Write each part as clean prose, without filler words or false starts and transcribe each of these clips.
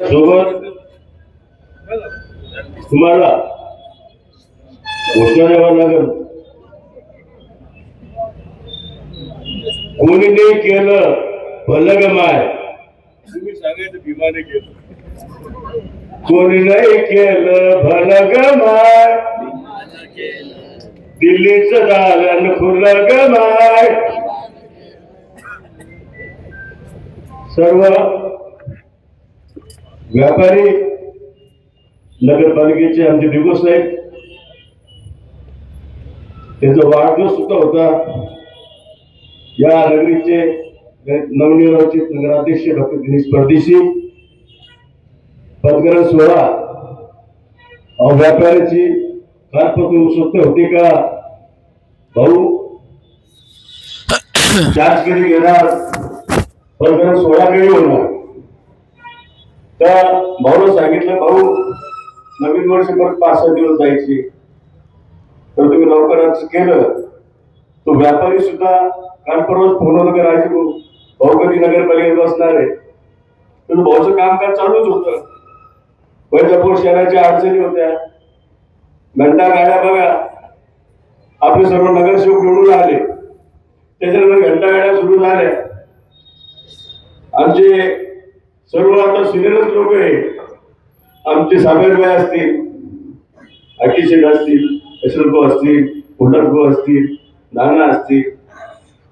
सोबत तुम्हाला घोषणा द्यावा लागेल. कोणी नाही केलं भलं ग माय, तुम्ही सांगायचं भीमाने केलं. कोणी नाही केलं भलं ग माय, दिल्लीचं दालन खुलं ग माय. सर्व व्यापारी नगरपालिकेचे आमचे दिवस साहेब, त्यांचा वाढदिवस सुद्धा होता. या नगरीचे नवनिर्वाचित नगराध्यक्ष डॉक्टर दिनेश परदेशी पदग्रहण सोहळा व्यापाऱ्याची कालपासून उत्सुकता होती का भाऊ चार्ज कधी घेणार, पदग्रहण सोहळा कधी होणार. त्या भाऊला सांगितलं, भाऊ नवीन वर्ष परत 5-6 दिवस जायचे, तर तुम्ही लवकरच केलं. तो व्यापारी सुद्धा काल परवाच फोन होता करायचे, भाऊ कधी नगरपालिकेत बसणार आहे. तर भाऊचं कामकाज चालूच होतं. वैजापूर शहराच्या अडचणी होत्या, घंटा गाड्या बघा, आपले सर्व नगरसेवक निवडून आले, त्याच्यानंतर घंटा गाड्या सुरू झाल्या. आमचे सर्व आता सिनियरच लोक आहे, आमचे साबेरबाई असतील, अकिशेठ असतील, यशवंत असतील, पुंडरभाऊ असतील, नाना असतील,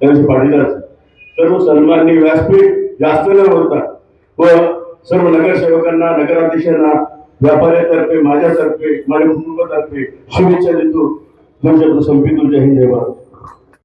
त्यांचे पाटील असतील, सर्व सन्माननीय व्यासपीठ जास्त न होता व सर्व नगरसेवकांना, नगराध्यक्षांना, व्यापाऱ्यातर्फे, माझ्यातर्फे, माझ्या कुटुंबातर्फे शुभेच्छा देतो. तुमच्या संपीतो. जय हिंद, जय भारत.